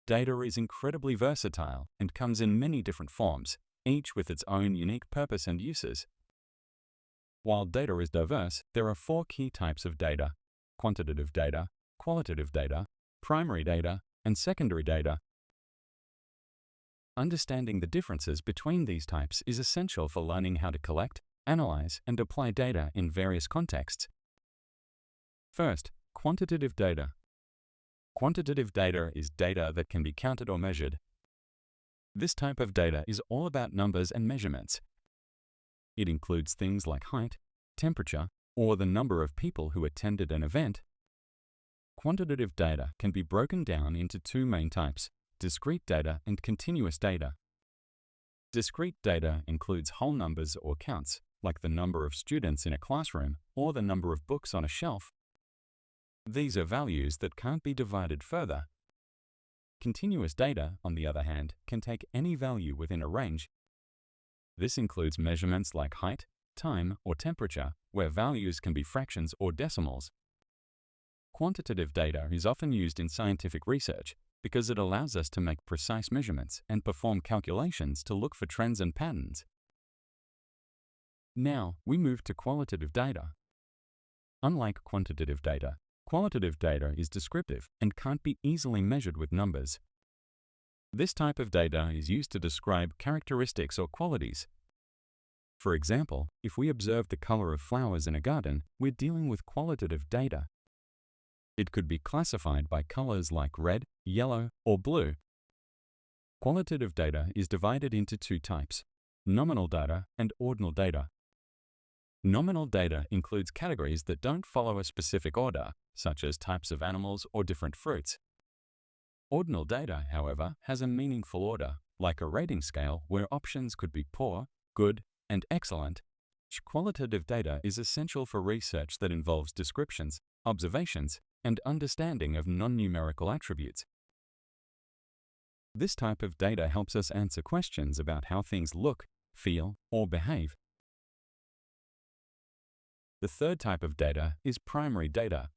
Data is incredibly versatile and comes in many different forms, each with its own unique purpose and uses. While data is diverse, there are four key types of data: quantitative data, qualitative data, primary data, and secondary data. Understanding the differences between these types is essential for learning how to collect, analyze, and apply data in various contexts. First, quantitative data. Quantitative data is data that can be counted or measured. This type of data is all about numbers and measurements. It includes things like height, temperature, or the number of people who attended an event. Quantitative data can be broken down into two main types: discrete data and continuous data. Discrete data includes whole numbers or counts, like the number of students in a classroom or the number of books on a shelf. These are values that can't be divided further. Continuous data, on the other hand, can take any value within a range. This includes measurements like height, time, or temperature, where values can be fractions or decimals. Quantitative data is often used in scientific research because it allows us to make precise measurements and perform calculations to look for trends and patterns. Now, we move to qualitative data. Unlike quantitative data, qualitative data is descriptive and can't be easily measured with numbers. This type of data is used to describe characteristics or qualities. For example, if we observe the color of flowers in a garden, we're dealing with qualitative data. It could be classified by colors like red, yellow, or blue. Qualitative data is divided into two types: nominal data and ordinal data. Nominal data includes categories that don't follow a specific order, such as types of animals or different fruits. Ordinal data, however, has a meaningful order, like a rating scale where options could be poor, good, and excellent. Qualitative data is essential for research that involves descriptions, observations, and understanding of non-numerical attributes. This type of data helps us answer questions about how things look, feel, or behave. The third type of data is primary data.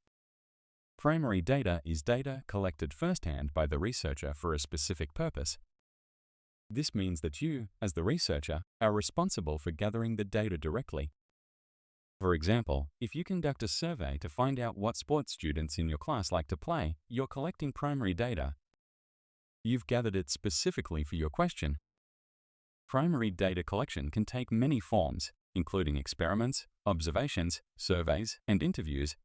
Primary data is data collected firsthand by the researcher for a specific purpose. This means that you, as the researcher, are responsible for gathering the data directly. For example, if you conduct a survey to find out what sports students in your class like to play, you're collecting primary data. You've gathered it specifically for your question. Primary data collection can take many forms, including experiments, observations, surveys, and interviews.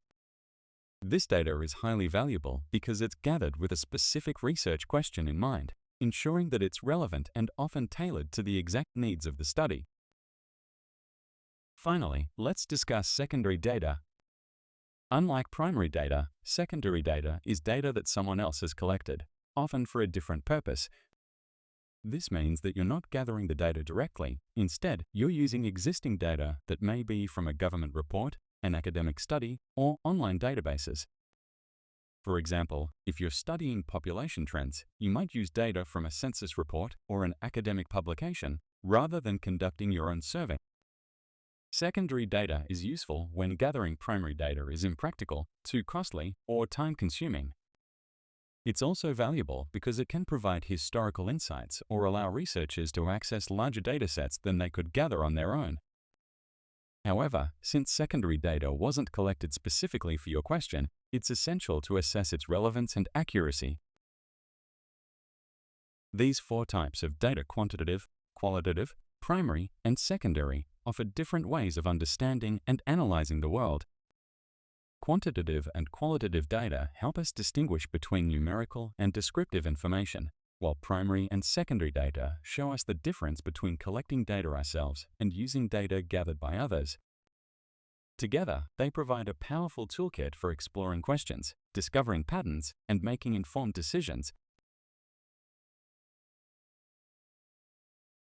This data is highly valuable because it's gathered with a specific research question in mind, ensuring that it's relevant and often tailored to the exact needs of the study. Finally, let's discuss secondary data. Unlike primary data, secondary data is data that someone else has collected, often for a different purpose. This means that you're not gathering the data directly. Instead, you're using existing data that may be from a government report, an academic study, or online databases. For example, if you're studying population trends, you might use data from a census report or an academic publication rather than conducting your own survey. Secondary data is useful when gathering primary data is impractical, too costly, or time-consuming. It's also valuable because it can provide historical insights or allow researchers to access larger datasets than they could gather on their own. However, since secondary data wasn't collected specifically for your question, it's essential to assess its relevance and accuracy. These four types of data: quantitative, qualitative, primary, and secondary, offer different ways of understanding and analyzing the world. Quantitative and qualitative data help us distinguish between numerical and descriptive information, while primary and secondary data show us the difference between collecting data ourselves and using data gathered by others. Together, they provide a powerful toolkit for exploring questions, discovering patterns, and making informed decisions